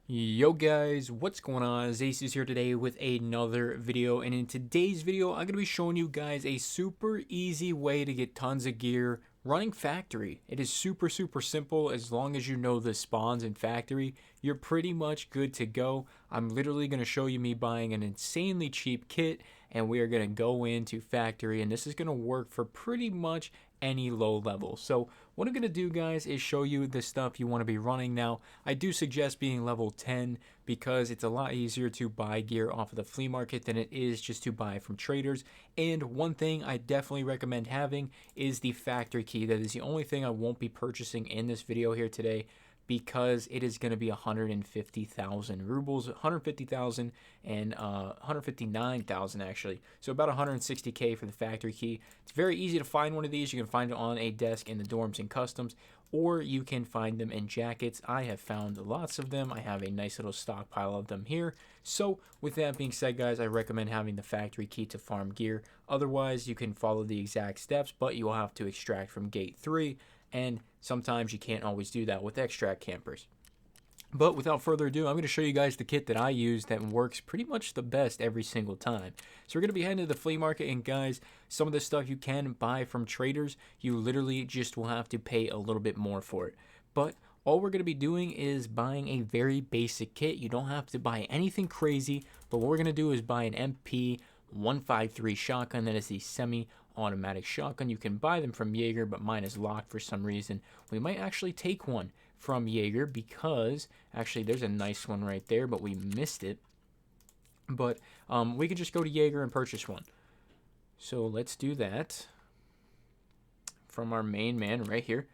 Yo guys, what's going on? Ace is here today with another video, and in today's video I'm going to be showing you guys a super easy way to get tons of gear running factory. It is super simple. As long as you know the spawns in factory, you're pretty much good to go. I'm literally going to show you me buying an insanely cheap kit, and we are going to go into factory, and this is going to work for pretty much any low level. So what I'm going to do, guys, is show you the stuff you want to be running. Now, I do suggest being level 10 because it's a lot easier to buy gear off of the flea market than it is just to buy from traders. And one thing I definitely recommend having is the factory key. That is the only thing I won't be purchasing in this video here today, because it is going to be 150,000 rubles, 150,000 and 159,000 actually. So about 160k for the factory key. It's very easy to find one of these. You can find it on a desk in the dorms and customs, or you can find them in jackets. I have found lots of them. I have a nice little stockpile of them here. So with that being said, guys, I recommend having the factory key to farm gear. Otherwise, you can follow the exact steps, but you will have to extract from gate 3. And sometimes you can't always do that with extract campers. But without further ado, I'm going to show you guys the kit that I use that works pretty much the best every single time. So we're going to be heading to the flea market, and guys, some of this stuff you can buy from traders. You literally just will have to pay a little bit more for it. But all we're going to be doing is buying a very basic kit. You don't have to buy anything crazy, but what we're going to do is buy an MP 153 shotgun. That is the semi-automatic shotgun. You can buy them from Jaeger, but mine is locked for some reason. We might actually take one from Jaeger, because actually there's a nice one right there, but we missed it. But we could just go to Jaeger and purchase one. So let's do that from our main man right here,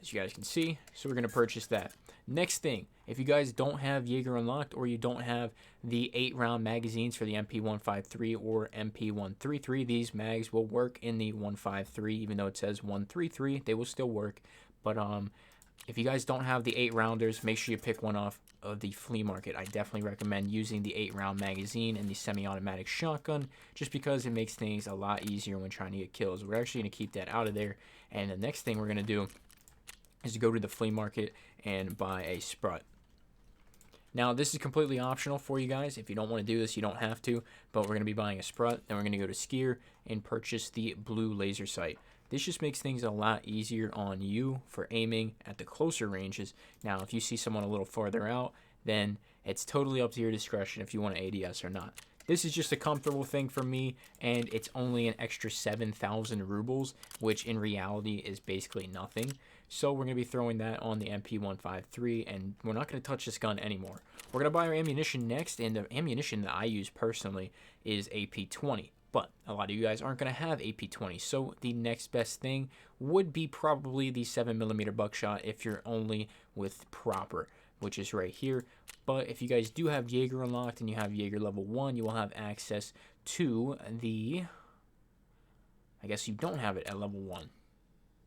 as you guys can see. So we're going to purchase that. Next thing, if you guys don't have Jaeger unlocked, or you don't have the 8-round magazines for the MP153 or MP133, these mags will work in the 153. Even though it says 133, they will still work. But if you guys don't have the 8-rounders, make sure you pick one off of the flea market. I definitely recommend using the 8-round magazine and the semi-automatic shotgun, just because it makes things a lot easier when trying to get kills. We're actually going to keep that out of there. And the next thing we're going to do is to go to the flea market and buy a sprut. Now, this is completely optional for you guys. If you don't want to do this, you don't have to, but we're going to be buying a sprut. Then we're going to go to Skier and purchase the blue laser sight. This just makes things a lot easier on you for aiming at the closer ranges. Now, if you see someone a little farther out, then it's totally up to your discretion if you want to ADS or not. This is just a comfortable thing for me, and it's only an extra 7,000 rubles, which in reality is basically nothing. So we're going to be throwing that on the MP153, and we're not going to touch this gun anymore. We're going to buy our ammunition next, and the ammunition that I use personally is AP20. But a lot of you guys aren't going to have AP20, so the next best thing would be probably the 7mm buckshot if you're only with proper, which is right here. But if you guys do have Jaeger unlocked and you have Jaeger level 1, you will have access to the... I guess you don't have it at level 1.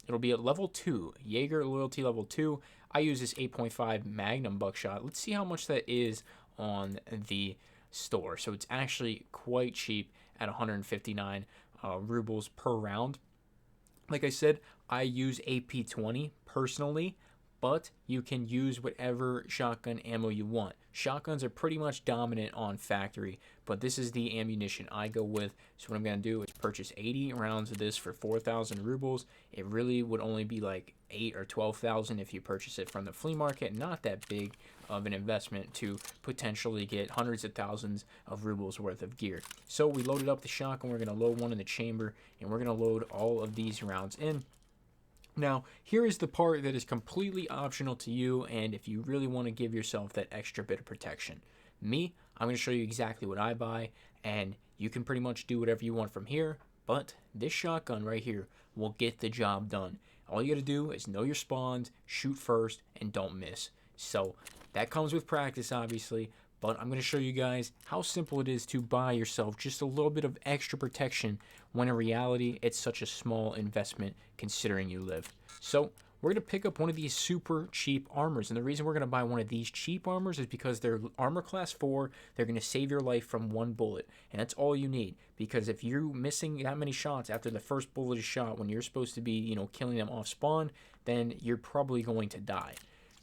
It'll be at level 2, Jaeger loyalty level 2. I use this 8.5 Magnum buckshot. Let's see how much that is on the store. So it's actually quite cheap at 159 rubles per round. Like I said, I use AP20 personally, but you can use whatever shotgun ammo you want. Shotguns are pretty much dominant on factory, but this is the ammunition I go with. So what I'm going to do is purchase 80 rounds of this for 4,000 rubles. It really would only be like 8 or 12,000 if you purchase it from the flea market. Not that big of an investment to potentially get hundreds of thousands of rubles worth of gear. So we loaded up the shotgun. We're going to load one in the chamber, and we're going to load all of these rounds in. Now, here is the part that is completely optional to you, and if you really want to give yourself that extra bit of protection. Me, I'm going to show you exactly what I buy, and you can pretty much do whatever you want from here, but this shotgun right here will get the job done. All you got to do is know your spawns, shoot first, and don't miss. So that comes with practice, obviously, but I'm going to show you guys how simple it is to buy yourself just a little bit of extra protection, when in reality it's such a small investment considering you live. So we're going to pick up one of these super cheap armors, and the reason we're going to buy one of these cheap armors is because they're armor class 4. They're going to save your life from 1 bullet, and that's all you need, because if you're missing that many shots after the first bullet is shot when you're supposed to be, killing them off spawn, then you're probably going to die.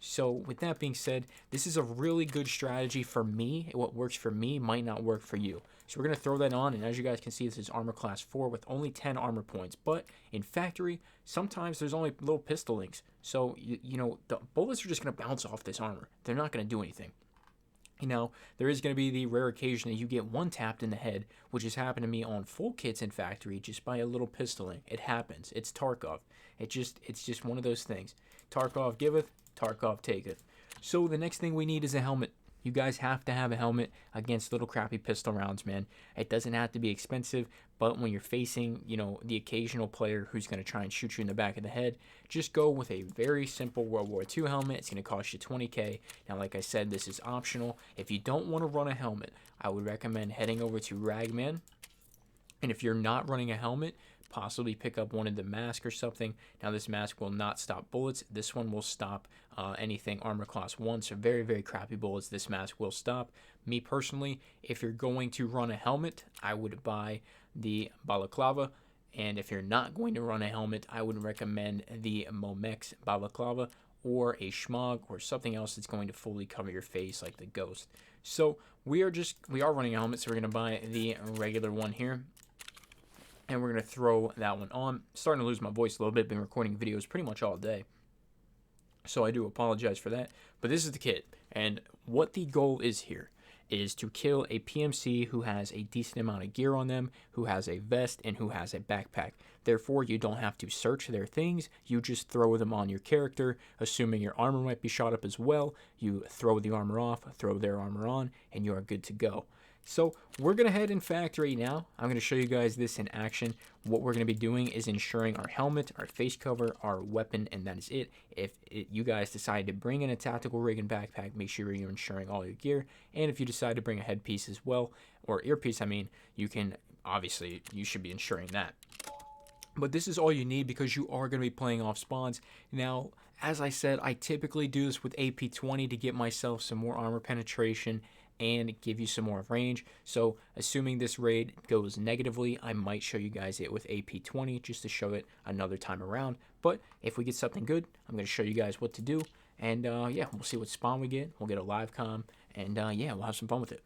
So with that being said, this is a really good strategy for me. What works for me might not work for you. So we're going to throw that on, and as you guys can see, this is armor class 4 with only 10 armor points. But in factory, sometimes there's only little pistol links. So, you know, the bullets are just going to bounce off this armor. They're not going to do anything. You know, there is going to be the rare occasion that you get one tapped in the head, which has happened to me on full kits in factory just by a little pistoling. It happens. It's Tarkov. It's just one of those things. Tarkov giveth, Tarkov taketh. So the next thing we need is a helmet. You guys have to have a helmet against little crappy pistol rounds, man. It doesn't have to be expensive, but when you're facing, you know, the occasional player who's going to try and shoot you in the back of the head, just go with a very simple World War II helmet. It's going to cost you $20K. Now, like I said, this is optional. If you don't want to run a helmet, I would recommend heading over to Ragman. And if you're not running a helmet, possibly pick up one of the masks or something. Now, this mask will not stop bullets. This one will stop anything armor class 1. So very, very crappy bullets this mask will stop. Me personally, if you're going to run a helmet, I would buy the balaclava. And if you're not going to run a helmet, I would recommend the Momex balaclava or a schmog or something else that's going to fully cover your face like the Ghost. So we are running a helmet, so we're going to buy the regular one here. And we're going to throw that one on. Starting to lose my voice a little bit. Been recording videos pretty much all day. So I do apologize for that. But this is the kit. And what the goal is here is to kill a PMC who has a decent amount of gear on them, who has a vest, and who has a backpack. Therefore, you don't have to search their things. You just throw them on your character, assuming your armor might be shot up as well. You throw the armor off, throw their armor on, and you are good to go. So we're going to head in factory now. I'm going to show you guys this in action. What we're going to be doing is ensuring our helmet, our face cover, our weapon, and that is it. If you guys decide to bring in a tactical rig and backpack, make sure you're ensuring all your gear. And if you decide to bring a headpiece as well, or earpiece, I mean, you can, obviously, you should be ensuring that. But this is all you need because you are going to be playing off spawns. Now, as I said, I typically do this with AP20 to get myself some more armor penetration and give you some more range. So assuming this raid goes negatively, I might show you guys it with AP20 just to show it another time around. But if we get something good, I'm going to show you guys what to do. And yeah, we'll see what spawn we get. We'll get a live comm. And yeah, we'll have some fun with it.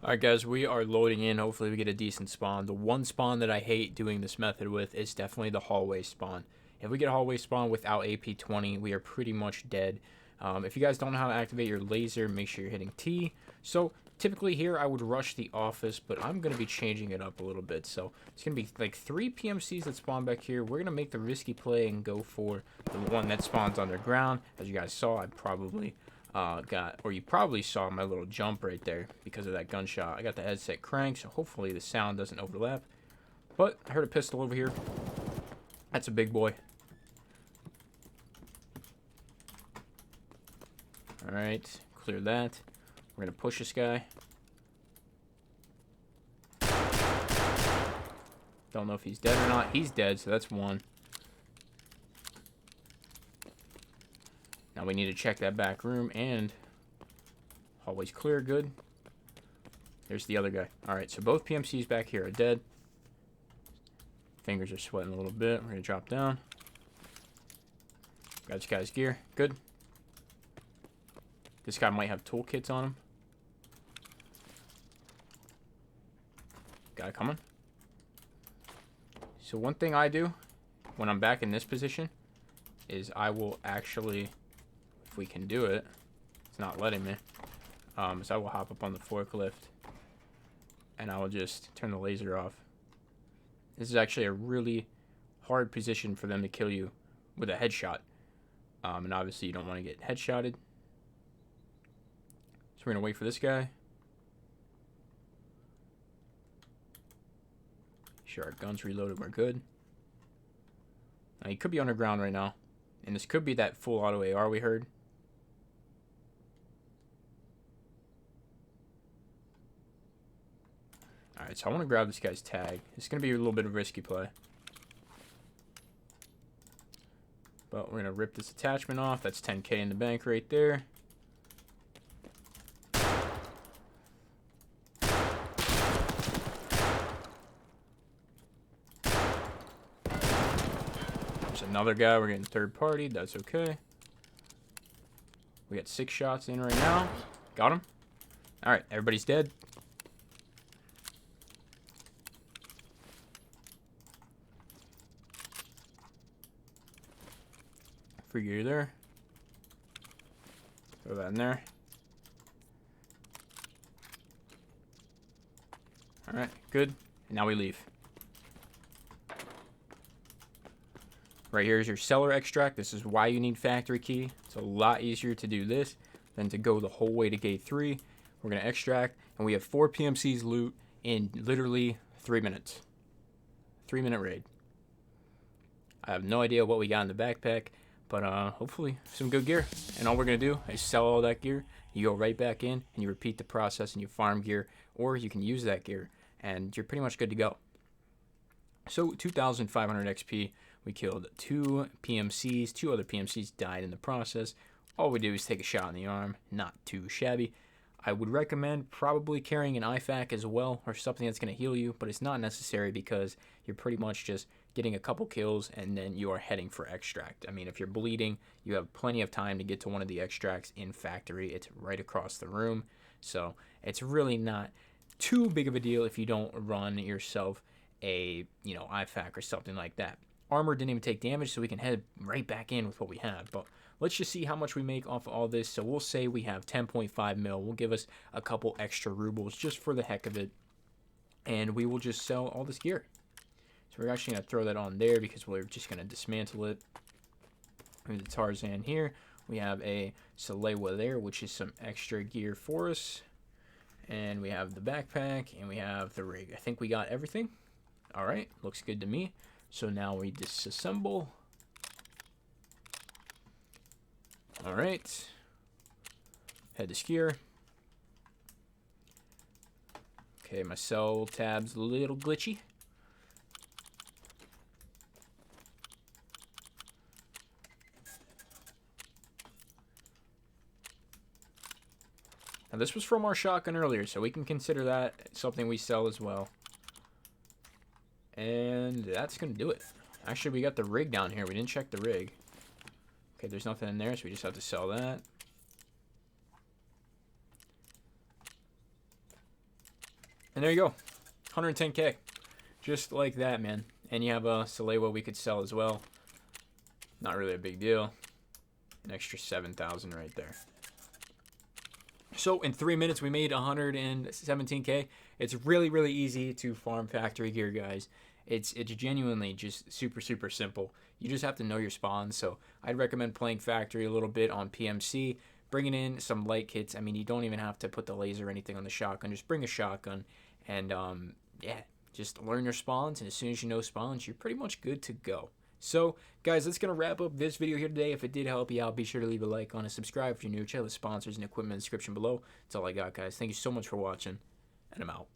Alright guys, we are loading in. Hopefully we get a decent spawn. The one spawn that I hate doing this method with is definitely the hallway spawn. If we get a hallway spawn without AP20, we are pretty much dead. If you guys don't know how to activate your laser, make sure you're hitting T. So typically here I would rush the office, but I'm going to be changing it up a little bit. So it's going to be like 3 PMCs that spawn back here. We're going to make the risky play and go for the one that spawns underground. As you guys saw, I probably you probably saw my little jump right there because of that gunshot. I got the headset cranked, so hopefully the sound doesn't overlap. But I heard a pistol over here. That's a big boy. Alright, clear that. We're going to push this guy. Don't know if he's dead or not. He's dead, so that's one. Now we need to check that back room, and hallway's clear, good. There's the other guy. Alright, so both PMCs back here are dead. Fingers are sweating a little bit. We're going to drop down. Got this guy's gear. Good. This guy might have toolkits on him. Guy coming. So one thing I do when I'm back in this position is I will actually, if we can do it, it's not letting me, so I will hop up on the forklift and I will just turn the laser off. This is actually a really hard position for them to kill you with a headshot. And obviously you don't want to get headshotted. So we're going to wait for this guy. Sure, our gun's reloaded. We're good. Now, he could be underground right now. And this could be that full auto AR we heard. Alright, so I want to grab this guy's tag. It's going to be a little bit of a risky play. But we're going to rip this attachment off. That's 10K in the bank right there. There's another guy. We're getting third party. That's okay. We got 6 shots in right now. Got him. All right, everybody's dead. Free gear there. Throw that in there. All right, good. And now we leave. Right here is your Cellar Extract. This is why you need factory key. It's a lot easier to do this than to go the whole way to gate 3. We're going to extract, and we have 4 PMCs loot in literally 3 minutes. 3-minute raid. I have no idea what we got in the backpack, but hopefully some good gear. And all we're going to do is sell all that gear. You go right back in, and you repeat the process, and you farm gear, or you can use that gear, and you're pretty much good to go. So 2,500 XP. We killed 2 PMCs. 2 other PMCs died in the process. All we do is take a shot in the arm. Not too shabby. I would recommend probably carrying an IFAK as well, or something that's going to heal you, but it's not necessary because you're pretty much just getting a couple kills and then you are heading for extract. I mean, if you're bleeding, you have plenty of time to get to one of the extracts in factory. It's right across the room, so it's really not too big of a deal if you don't run yourself a, you know, IFAK or something like that. Armor didn't even take damage, so we can head right back in with what we have. But let's just see how much we make off of all this. So we'll say we have 10.5 mil. We'll give us a couple extra rubles just for the heck of it. And we will just sell all this gear. So we're actually going to throw that on there because we're just going to dismantle it. With the Tarzan here. We have a Salewa there, which is some extra gear for us. And we have the backpack, and we have the rig. I think we got everything. All right, looks good to me. So now we disassemble. All right. Head to skier. Okay, my cell tab's a little glitchy. Now this was from our shotgun earlier, so we can consider that something we sell as well. And that's going to do it. Actually, we got the rig down here. We didn't check the rig. Okay, there's nothing in there, so we just have to sell that. And there you go. 110k. Just like that, man. And you have a Salewa we could sell as well. Not really a big deal. An extra 7,000 right there. So in 3 minutes, we made 117k. It's really, really easy to farm factory gear, guys. It's genuinely just super, super simple. You just have to know your spawns. So I'd recommend playing factory a little bit on PMC, bringing in some light kits. I mean, you don't even have to put the laser or anything on the shotgun. Just bring a shotgun and, yeah, just learn your spawns. And as soon as you know spawns, you're pretty much good to go. So, guys, that's going to wrap up this video here today. If it did help you out, be sure to leave a like on it. Subscribe if you're new. Check out the sponsors and equipment in the description below. That's all I got, guys. Thank you so much for watching, and I'm out.